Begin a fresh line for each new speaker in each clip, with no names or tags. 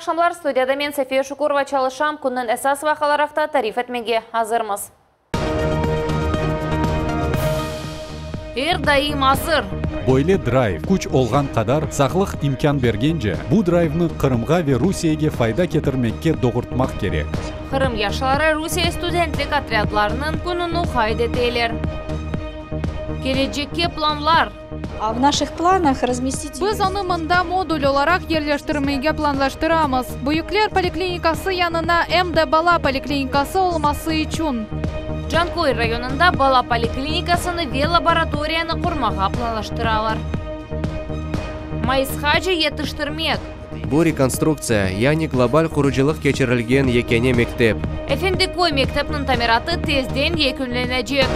акшамлар, студияда мен София Шукурова чалышам, күннің әсас вақаларақта тариф етмеге азырмыз. Даим азыр.
Бойле драйв күч олған қадар сақлық имкан бергенже, бұл драйвны Қырымға ве Русияге файда кетірмекке доғыртмақ керек.
Қырым яшылары Русия студентлік отрядларының күнін қайдетейлер. Келечекке планлар.
В наших планах разместить...
Біз оны мында модуль оларақ ерлештірмеге планлаштырамыз. Бұйыклер поликлиникасы янына МД бала поликлиникасы олмасы үчүн.
Джанкой районында бала поликлиникасыны ве лабораторияны құрмаға планлаштыралар. Майысхаджы етіштірмек.
Бұл реконструкция, яғни глобаль құрыжылық кечірілген екене мектеп.
Эфендикой мектептің тамираты тезден екінленежек.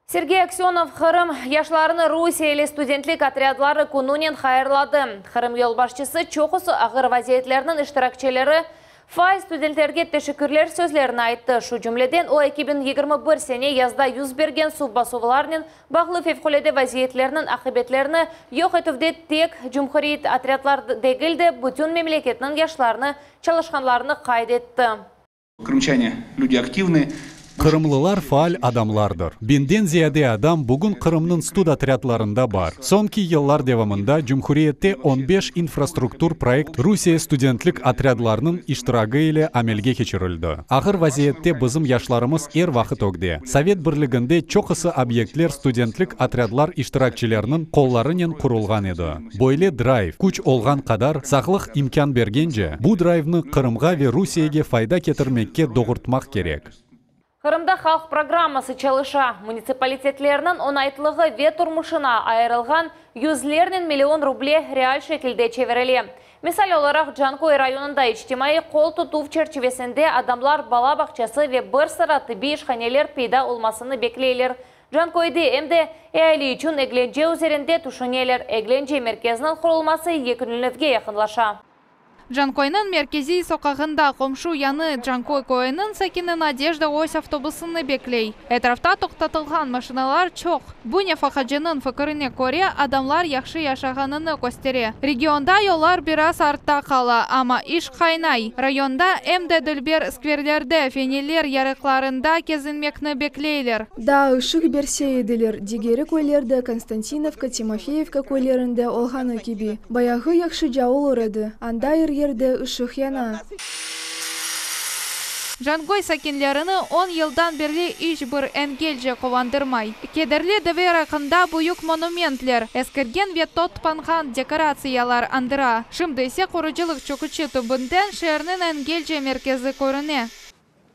Сергей Аксенов Қырым яшларыны Русиялы студентлік отрядлары күнінен хайырлады. Қырым елбашчысы чоқысы ағыр вазиетлерінің іштіракчелері фай студенттерге тешікірлер сөзлерін айтты. Шу жүмледен о 2021 сене язда юз берген суббасувыларының бағлы февқоледе вазиетлерінің ақыбетлеріні йоқ етівде тек жүмхұрит отрядлар дегілді бүтін мемлекетінің яшларыны чалышқанларыны қайдетті.
Крымчане люди активны.
Қырымлылар фаал адамлардыр. Бенден зияде адам бүгін Қырымның студ отрядларында бар. Сонки еллар девамында Жүмхуриетте 15 инфраструктур проект Русия студентлік отрядларының иштирагы ile амелге кечірілді. Ағыр вазиетте бізім яшларымыз вақыт огде. Совет бірлігінде чоқысы объектлер студентлік отрядлар иштиракчилерінің қолларынен құрылған еді. Бойле драйв күч олған қадар сақлық имкан бергенже, бұл драйвны Қырымға ве Русияге файда кетірмекке доғыртмақ керек.
Қырымда халық программасы чалыша. Муниципалитетлерінің онайтлығы ве тұрмышына айырылған 100 миллион рубле реал шекілде чевереле. Мисал оларақ Джанкой районында ичтимai қол тұтув черчевесінде адамлар бала бақчасы ве бір сыраты бейшханелер пейда олмасыны беклейлер. Джанкойды әмді әйли үшін әгленже өзерінде тұшынелер. Әгленже меркезінің құрылмасы екінілігі яқынлаша.
Джанкойның меркези соқағында қомшу яны Джанкой койының сәкені Надежда ось автобусыны беклей. Әтрафта тоқтатылған машиналар чоқ. Бұне фақаджының фықырыне көре адамлар яқшы яшағаныны көстере. Регионда yollar biraz артта қала, ама иш қайнай. Районда әмді дүлбер скверлерді фенелер ярықларында кезінмекні беклейлер.
Да, ұшық берсе еділер. Дегері көйлерді Константиновка, Тимофеевка көйлерінде олғаны кеби. Баяғы яқшы жауыл ұрады. Анда ерде ұшық яна.
Джанкой сәкенлеріні 10 елдан берлі иш бір әнгелже қовандырмай. Кедерлі дәвер ақында бұйық монументлер, әскерген ве тотпанған декорациялар андыра. Шымдысе қорыжылық чөкічі түбінден шерінің әнгелже меркезі көріне.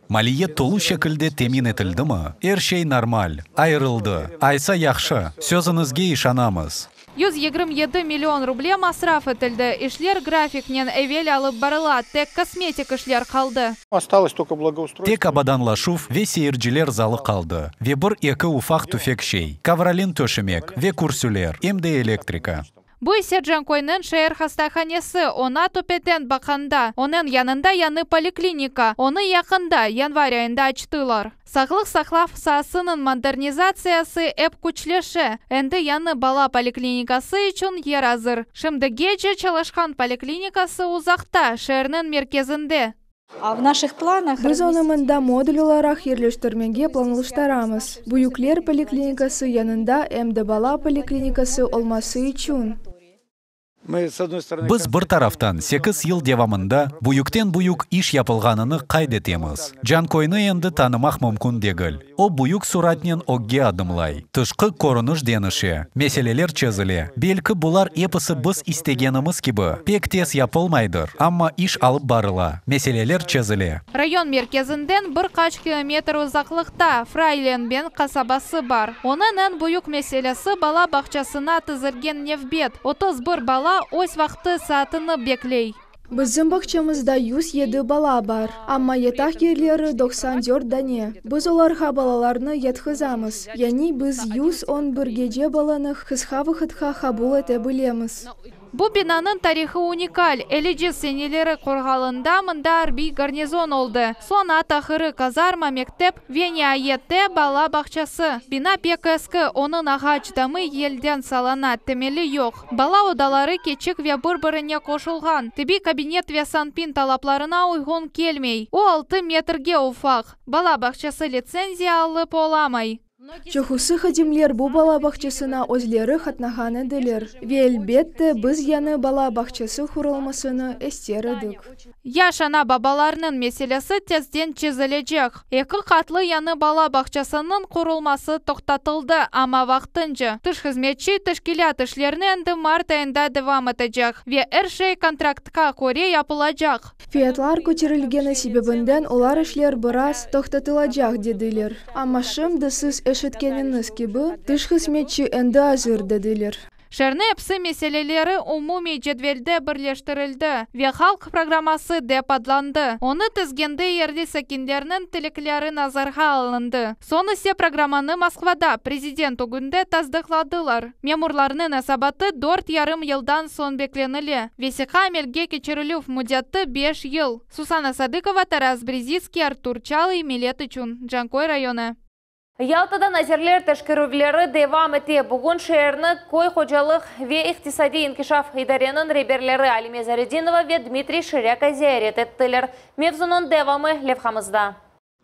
Малие толу шекілде темин етілді ма? Шей нормаль, айырылды, айса яқшы, сөзіңізге ишанамыз.
127 миллион рубле масраф етілді. Ишлер графикнен әвел алып барыла, тек косметик ишлер қалды.
Осталось только благоустройство.
Тек абаданлашув ве сейірджілер залы қалды. Ве бір екі уфақ түфек шей. Кавралин төшімек, ве курсулер, МД электрика.
Бұй Джанкойның шәйір хастаханесі, она топетен бақанда. Оның янында яны поликлиника, оны яқында январь айында ачтылар. Сақлық сақлав сасының модернизациясы әп күчлеше. Әнді яны бала поликлиникасы үшін ер азыр. Шымды геже чалышқан поликлиникасы ұзақта, шәрінің меркезінде.
В наших планах...
Біз оны мында модуль оларақ ерлештірмеге планлаштарамыз. Бұйыклер поликлиникасы янында МД бала поликлиникасы олмасы үчүн.
Біз бір тарафтан 8 ел девамында бұйықтен-бұйық иш япылғаныны қайдетеміз. Джанкойны енді танымақ мүмкін дегіл. О бұйық суратнен огге адымлай. Тышқы корыныш деніші, меселелер чезіле. Белкі бұлар епісі біз истегеніміз кебі. Пек тез япылмайдыр, амма иш алып барыла. Меселелер чезіле.
Район меркезінден бір қач километр ұзақлықта Фрайленбен қасабасы бар. Оның бұйық меселесі бала бақчасына тізірген невбет. 31 бала ось вақты сатыны беклей.
Біздің бақчамызда 107 бала бар, амма етақ ерлері 94 дане. Біз оларға балаларны етқызамыз. Яни біз 111 баланы қысқа вақытқа қабыл ете білеміз.
Бу бинаның тарихы уникаль. 50 сенелері қорғалында мында арби гарнизон олды. Сон атахыры казарма, мектеп, вене бала бақчасы. Бина пекескі, оның ағач дамы елден салана, темелі yok. Бала одалары кечік ве бір-біріне қошылған. Теби кабинет ве санпин талапларына уйғын келмей. О 6 метрге уфақ. Бала бақчасы лицензия алып оламай.
Чохусы хадимлер бу бала бақчасына өзлері хатнағаны ділер. Велбетті біз яны бала бақчасы құрылмасыны әстередік.
Яшана бабаларының меселесі тезден чезілежек. Екі қатлы яны бала бақчасының құрылмасы тоқтатылды, ама вақтынжы. Тыш хізметші тышкилят ішлерні әнді март айында девам етежек. Ве әршей контрактқа көре япылажақ.
Фиятлар көтерілгені себебінден олар ішлер біраз тоқтатылажақ деділер. Ама шым дысыз эшеткенiniz gibi dış hizmetçi endi hazır dediler.
Шерне әпсі меселелері умуми жедвелде бірлештірілді. Ве халк программасы деп адланды. Оны тізгенді ерді сәкендерінің тіліклері назарға алынды. Соны се программаны Москвада президент үгінде таздықладылар. Мемурларының асабаты 4,5 елдан сон бекленілі. Весіға амелге кечерілів мудятты 5 ел. Сусана Садыкова, Тарас Брезицкий, Артур Чалы, Милет Ичун, Джанкой районы.
Ялтада назерлер тәшкірувлері девам ете. Бүгін шерні кой қожалық ве иқтисади инкишаф идаренің реберлері Алиме Заридинова ве Дмитрий Ширяк азиарет еттілер. Мевзунын девамы левхамызда.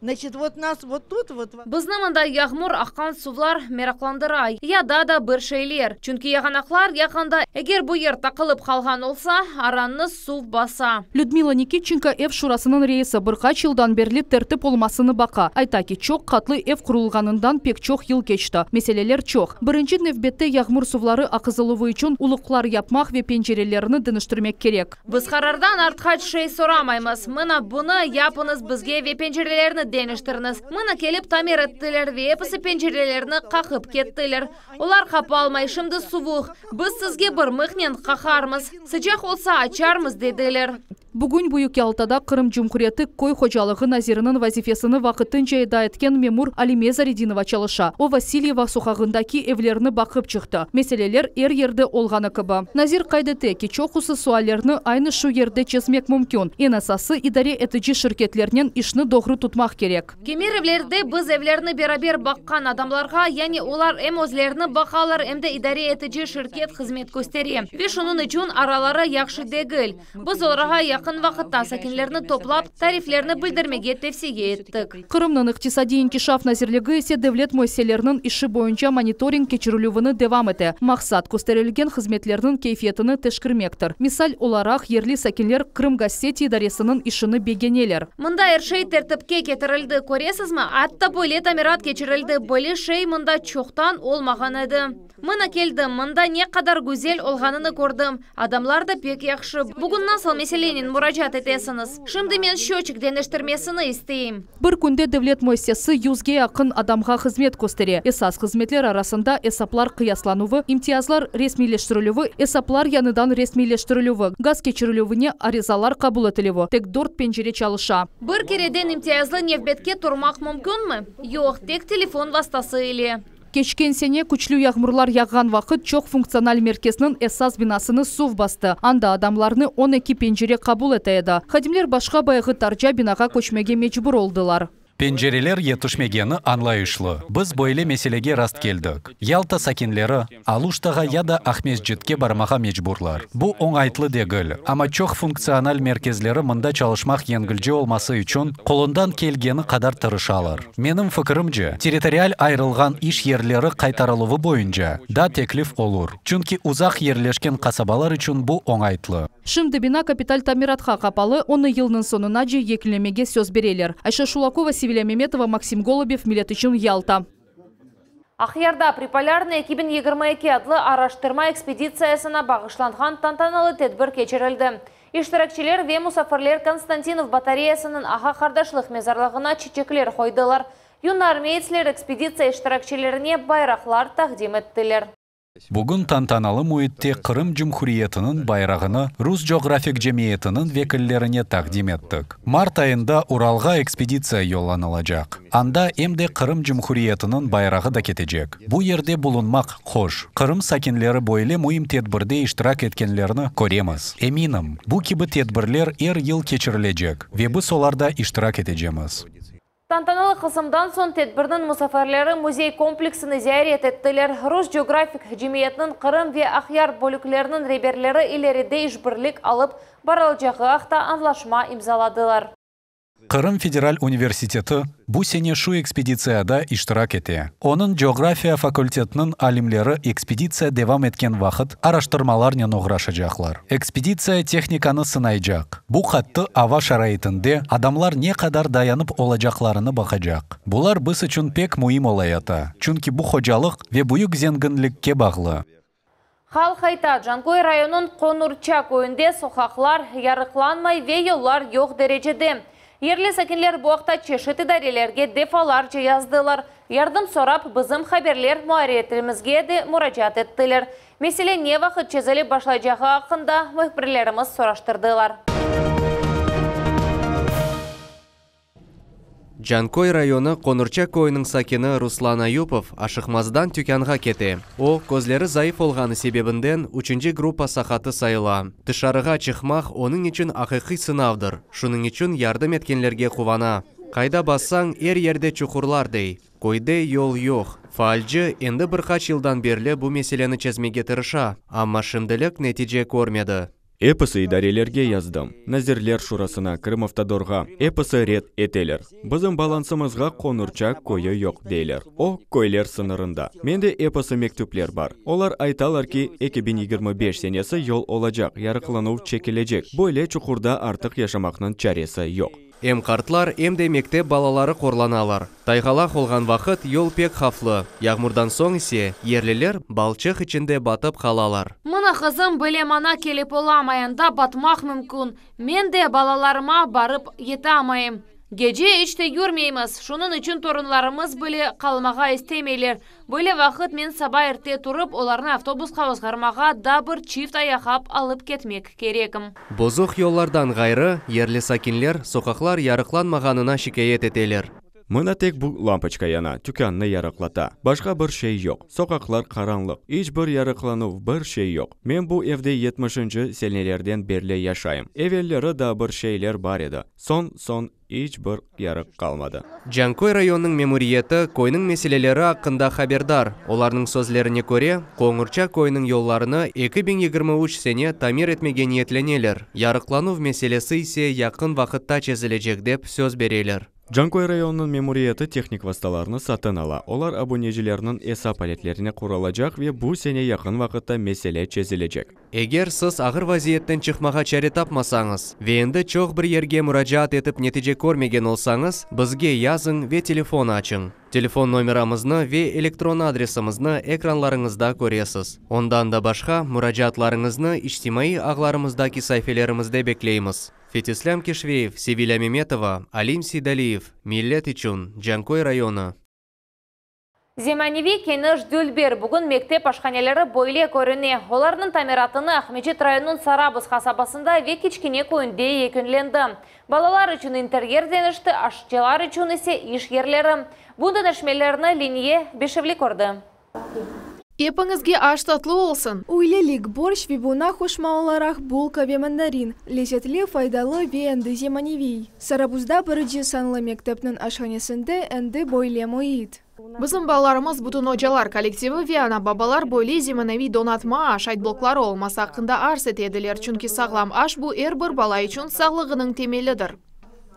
Значит, вот нас вот тут вот...
Бұзнымында яғмұр аққан сувлар мерақландырай. Яда да бір шейлер. Чүнкі яғанақлар яғанда егер бұйыр тақылып қалған олса, аранны сув баса.
Людмила Никитченко эв шурасының рейесі бірқач жылдан берлі тәртіп олмасыны бақа. Айтаки чоқ қатлы эв құрылғанындан пек чоқ ел кечті. Меселелер чоқ. Бірінші невбетте яғмұр сувлары ақызылывы үшін ұлықлар япмақ ве пенжерелеріні дыныштырмек керек.
Біз қарардан артқач шей сорамаймыз. Мұна бұны япыныз бізге ве пенжерелеріні денештіріңіз. Мұна келіп тамер еттілер ве епісі пенжерелеріні қақып кеттілер. Олар қапа алмай шымды сувуқ. Біз сізге бір мұхнен қақармыз. Сычақ олса ачармыз деділер.
Бүгін Бүйік Ялтада Қырым Жұмхуреті кой хожалығы назирының вазифесіні вақытын жайда еткен мемур Алиме Заридинова чалыша. О Васильева сухағындаки евлеріні бақып чықты. Меселелер ер-ерді олғаны кыбы. Назир қайдыты кечоқусы суалеріні айны шу ерді чесмек мүмкін. Ен асасы идаре этіжі шіркетлерінен ішні доғры тұтмақ керек.
Кемер евлерді біз евлеріні берабер баққан адамларға, яни олар эм өзлеріні бақалар әмді идаре этіжі шіркет қызмет көстере. Веш оның үчін аралары яқшы дегіл. Біз оларға Қын вақытта сәкенлеріні топлап, тарифлеріні білдірмеге тевсеге еттік.
Қырымның иқтисади инкишаф назирлігі есе девлет мөселерінің іші бойынша мониторинг кечірілуіні девам еті. Мақсат көстерілген қызметлерінің кейфиетіні тешкірмектір. Мисал оларақ ерлі сәкенлер Қырым Гассети идаресінің ішіні бегенелер.
Мұнда әршей тәртіпке кетірілді көресіз ма? Атта бойле тамират кечірілді. Бойле шей мұнда чоқтан олмаған еді. Мұна келді, мұнда не қадар гүзел олғаныны көрдім. Адамлар да пек яқшы. Бүгін насыл меселенін мұражат етесіңіз. Шымды мен счетчик денештірмесіні істейім.
Бір күнде девлет мөссесі юзге ақын адамға қызмет көстере. Эсас қызметлер арасында эсаплар қияслануы, имтиязлар ресмилештірілуі, эсаплар яныдан ресмилештірілуі, газ кечірілуіне аризалар қабыл етілуі. Тек 4 пенжере чалыша.
Бір кереден имтиязлы невбетке тұрмақ мүмкін мі? Йоқ, тек телефон вастасы еле.
Кечкен сене күчлü яғмырлар яғған вақыт чоқ функционал меркесінің эсас бинасыны сув басты. Анда адамларны 12 пенжере қабыл етеді. Хадимлер башқа байғы таржа бинаға көчмеге мечбур олдылар.
Пенжерелер етішмегені анлайышлы. Біз бойле меселеге раст келдік. Ялта сакенлері алуштаға яда Ахмесжетке бармаға мечбурлар. Бұл оңайтлы дегіл. Ама чоқ функционал меркезлері мында чалышмақ енгілже олмасы үшін қолындан келгені қадар тырышалар. Менің фікірімже, территориал айрылған иш ерлері қайтарылуы бойынша да теклиф олур. Чүнки ұзақ ерлешкен қасабалар үшін бұл оңайтлы.
Шымды бина капиталь тамиратқа қапалы, оны елінің сонына же екілемеге сөз берелер. Айша Шулакова, Севиля Меметова, Максим Голубев, Милет Ичун, Ялта.
Ақиярда Приполярный 2022 адлы араштырма экспедициясына бағышланған тантаналы тедбір кечерілді. Иштиракчилер ве мусафирлер Константинов батареясының аға қардашлық мезарлығына чечеклер қойдылар. Юн армейцлер экспедиция иштиракчилеріне байрақлар тақдим еттілер.
Бүгін тантаналы муитте Қырым Жұмхуриетінің байрағыны Рус Geographic Жемиетінің векіллеріне тақдим еттік. Март айында Уралға экспедиция yollanılacak. Анда емде Қырым Жұмхуриетінің байрағы да кетежек. Бұл ерде bulunmak хош. Қырым сакинлері бойлы мұйым тедбірде иштирак еткенлеріні көреміз. Еминім, бұл кебі тедбірлер ел кечірілежек. Вебі соларда иштирак етежеміз.
Тантаналы қысымдан соң тедбірдің мұсафарлары музей комплексіні зиярет еттілер. Рус Geographic Жемиетінің Қырым ве Ахяр бөліклерінің реберлері илеріде ішбірлік алып, баралжағы ақта анлашма имзаладылар.
Қырым Федераль университеті бұл сене шу экспедицияда иштирак ете. Оның география факультетінің алимлері экспедиция девам еткен вақыт араштырмаларнен оғрашыжақлар. Экспедиция техниканы сынайжақ. Бұл қатты ава шарайтынде адамлар не қадар даянып олажақларыны бақажақ. Бұлар біз үшін пек мұйым олайата. Чүнки бұл хожалық ве бұйық зенгінлікке бағлы.
Хал хайта Жанкой районын Қонурча көйінде соқақлар ярықланмай ве yollar yok дәрежеде. Ерлі сәкінлер бұақта чешеті дәрелерге дефалар жаздылар. Ярдым сорап бізім хаберлер муаретімізге де мұражат еттілер. Меселе не вақыт чезілі башлайжағы ақында мұхбірлеріміз сұраштырдылар.
Жанкой районы Қонурча көйінің сакені Руслан Аюпов ашықмаздан түкянға кете. О, көзлері зайыф олғаны себебінден 3-ші группа сақаты сайыла. Тышарыға чықмақ оның үшін ақиқи сынавдыр. Шының үшін ярдым еткенлерге қувана. Қайда бассаң, ерде чұқырлар дей. Койде yol yok. Фальжы енді бірқач жылдан берлі бұл меселені чезмеге тырыша, амма шымдылық нәтиже көрмеді.
Эпосы идарелерге яздым. Назирлер шурасына Крымавтодорға эпосы рет етелер. Біздің балансымызға Қонурча көйі yok дейлер. О, көйлер сынырында. Менде эпосы мектеплер бар. Олар айталар ки 2025 сенесі yol olacak, ярықлану чекележек. Бойле чұқырда артық яшамақның чаресі yok.
Эм қартлар, эмде мектеп балалары қорланалар. Тайғала қолған вақыт yol пек хафлы. Яғмұрдан соң исе, ерлілер балчық ішінде батып қалалар.
Мұны қызым білемана келіп оламайында батмақ мүмкін. Мен де балаларыма барып ете амайым. Gece işte yürmeyimiz. Şunun için torunlarımız böyle kalmağa istemeyler. Böyle vakit men sabah erte turup olarını avtobusqa ozgarmağa da bir çift ayaqap alıp ketmek kerekim.
Bozuk yollardan gayrı yerli sakinler sokaklar yarıklanmağanına şikayet eteler.
Мына тек бұл лампочка яна, түкәнні ярықлата. Башқа бір шей yok. Sokaklar karanlık. Hiç bir yarıklanу bir şey yok. Мен бұл evde 70-ші селнелерден берле яшайым. Evvelleri da bir şeyler бар еді. Son hiç bir yarık kalmadı.
Жанкой районының мемориеті көйнің меселелері ақында хабердар. Оларның сөзлеріне көре, Қоңырча көйнің yollarını 2023 сене тамир етмеге ниетленелер. Ярықлану меселесі ise yakın вақытта чезілежек деп сөз берелер.
Жанкой районының мемориеті техник васталарыны сатын ала. Олар абонежілерінің эса палетлеріне құралacak ve bu sene yakın vaqытта меселе чезілежек.
Егер сіз ағыр вазиеттен чықмаға чәрі тапмасаңыз, ve енді чоқ бір ерге мұражат етіп нәтиже көрмеген олсаңыз, бізге язың ve телефон açın. Телефон номерамызны ve электрон адресімізні экранларыңызда көресіз. Ондан да башқа мұражатларыңызны иштимаи ағларымыздаки сайфелерімізде беклейміз. Фетислам Кешвеев, Севиля Меметова, Алим Сидалиев, Миллет Ичун, Жанкой районы.
Земаневи кеніш дүлбер бүгін мектеп ашханелері бойле көріне. Оларының тамиратыны Ахмечет районының Сарабыз қасабасында ве кичкене көйінде екінленді. Балалар үшін интерьер денішті, ашчылар үшін есе иш ерлері. Бұнды нәшмелеріні линие бешевлі көрді.
Епіңізге аш татлы олсын. Уйлелік борщ вебуна хошма оларақ булка ве мандарин. Лезетлі файдалы ве әнді земаневей. Сарабузда біріде санлы мектептің ашханесінде әнді бойле мойит.
Bizim балаларымыз бүтін ожалар коллективі ве ана бабалар бойле земаневи донатма аш айтблоклары олмасы ақында арс етеділер. Чүнки сағлам аш бұл бір бала үшін сағлығының темелідір.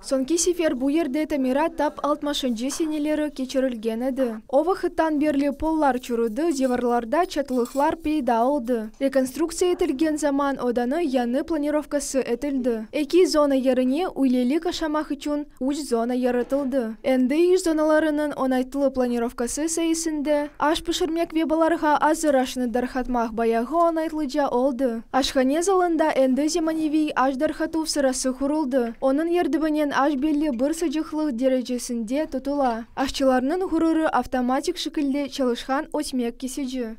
Сонки сефер bu yerде тамира тап 60-ші сенелері кечірілген еді. О вақыттан берлі поллар чүріді, зеварларда чатлықлар пейда олды. Реконструкция етілген заман оданы яны планировкасы етілді. Эки зона еріне уйлелік ашамақ үшін уч зона яратылды. Әнді үш зоналарының онайтылы планировкасы сайысында аш пішірмек вебаларға азыр ашыны дархатмақ баяғы онайтлыжа олды. Ашхане залында әнді земаневей аш дархату сырасы құрылды. Оның ердібінен аш белі бір сыжықлық дәрежесінде тұтыла. Ашчыларының ғұрыры автоматик шекілде çalışkan өтмек кесежі.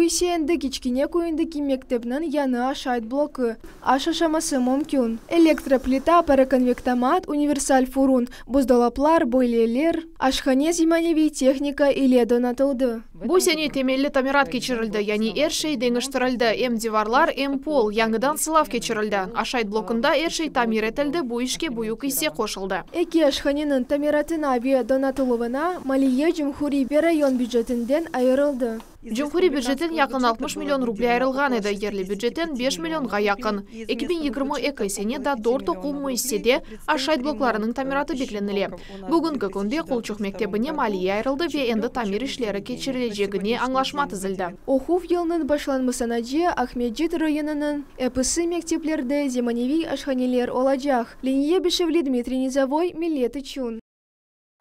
Русиянды кичкине көйіндікі мектебнің яны ашайт блокі. Ашашамасы мүмкін. Электроплита, параконвектомат, универсаль фурун, буздолаплар, бойлелер, ашхане зиманеви техника или донатылды.
Бу сене темелі тамират кечірілді, яни әршей деңіштірілді, эм диварлар, эм пол, яңыдан сылав кечірілді. Ашайт блокында әршей тамир етілді, бу ішке буюк исе қошылды.
Эки ашханенің тамиратын авиа донатылуына Малие Джумхури район бюджетінден айырылды.
Джумхури бюджеттен якын 60 миллион рубль айрылған еді, ерлі бюджеттен 5 миллионға якын. 2022 сене да дорт оқу мүйседе ашайт блокларының тамираты бекленіле. Бүгінгі күнде Құлчуқ мектебіне Малие айрылды ве енді тамир ішлері кечірілежегіне аңлашма тізілді.
Оқув елінің башланмысына же Ахмеджит районының эпысы мектеплерді земаневи ашханелер олажақ. Линие бішевли Дмитрий Низовой, Милеты Чун.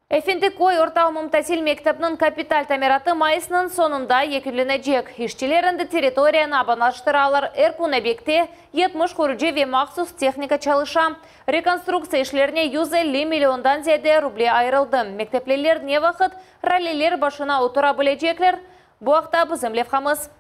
Эфенді кой ортау тәсіл мектебінің капиталь тамираты майысының сонында екіленежек. Иштелерінді территорияны абанаштыралар әркун объекте 70 құрыжы ве мақсус техника чалыша. Реконструкция ішлеріне 150 миллиондан зәді рубле айырылды. Мектеплелер не вақыт раллилер башына отыра білежеклер. Бұақта бізім левхамыз.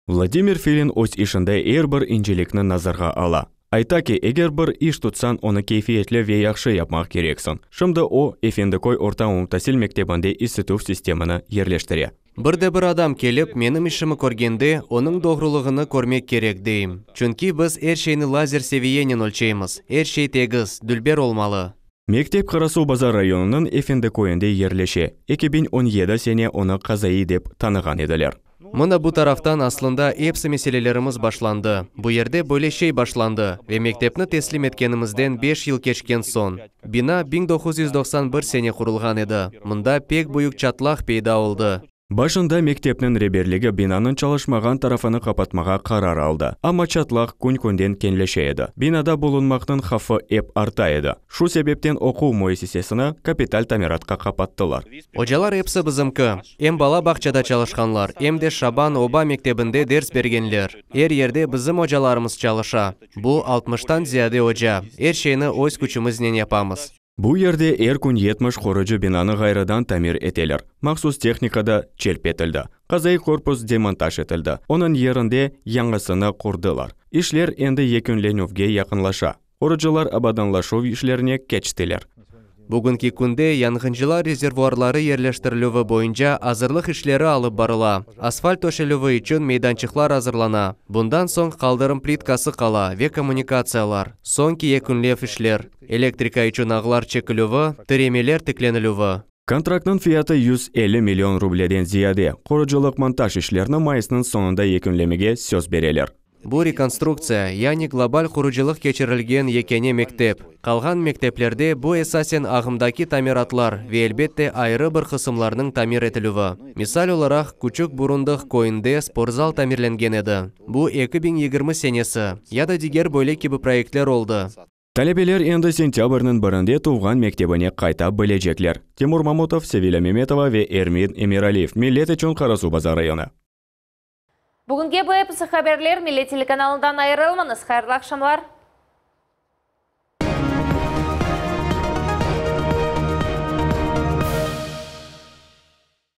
Владимир Филин өз ішінде әрбір инжелікні назарға ала. Айтаки, егер бір иш тұтсан, оны кейфиетлі ве яқшы yapmaq керексін. Шымды о, Эфендікой орта тәсіл мектебінде институт системаны ерлештіре.
Бірде-бір адам келіп, менің ішімі көргенде, оның доғрылығыны көрмек керек дейім. Чүнки біз әршейні лазер севиенен өлчейміз. Әршей тегіз, дүлбер олмалы.
Мектеп Қарасу базар районының Эфендікойында ерлеше. 2017 сене оны қазайы деп таныған еділер.
Мұна бұ тарафтан аслында епсі меселелеріміз башланды. Бұ ерде бөлешей башланды. Ве мектепні теслим еткенімізден 5 ел кешкен сон. Бина 1991 сене құрылған еді. Мұнда пек бұйық чатлақ пейда олды.
Башында мектепнің реберлігі бинаның çalışмаған тарафыны қапатмаға қарар алды. Ама чатлақ күн-күнден кенлеше еді. Бинада болынмақтың хафы еп арта еді. Шу себептен оқу муэссесесіні капиталь тамиратқа қапаттылар.
Ожалар епсі бізімкі. Эм бала бақчада çalışқанлар, эм де Шабан оба мектебінде дерс бергенлер. Ерде бізім ожаларымыз çalışа. Бұ 60-тан зияде ожа. Шейні өз күчімізнен япамыз.
Бұл ерде күн 70 қорыжы бинаны ғайрадан тамир етелер. Мақсус техникада челп етілді. Қазай корпус демонтаж етілді. Оның ерінде яңғысыны құрдылар. Ишлер енді екінленуге яқынлаша. Қорыжылар абаданлашу ишлеріне кечтелер.
Бүгінгі күнде яңғынжылар резервуарлары ерлештірілуі бойынша азырлық ішлері алып барыла. Асфальт төшелуі үшін мейданчықлар азырлана. Бұндан соң қалдырым плиткасы қала, ве коммуникациялар. Соң ки екінлев ішлер. Электрика үшін ағылар чекілуі, тіремелер тікленілуі.
Контрактның фияты 150 миллион рубледен зияде. Қорыжылық монтаж ішлерінің майысының соңында екінлемеге сөз берелер.
Бұл реконструкция, яғни глобаль құрыжылық кечірілген екене мектеп. Қалған мектеплерде бұл эсасен ағымдаки тамиратлар ве әлбетте айры бір қысымларының тамир етілуі. Мисал оларақ, күчік бұрындық койынде спортзал тамирленген еді. Бұл 2020 сенесі, яда дигер бөлек кебі проектлер олды.
Талебелер енді сентябрның бірінде туған мектебіне қайта білежеклер. Тимур Мамутов, Севиля Меметова ве Эрмин Эмиралиев, Милет үшін Қарасу базар районы.
Бүгінге бұл эпісі хабарлар Милет телеканалынан айырылмаңыз. Қайырлы ақшамлар.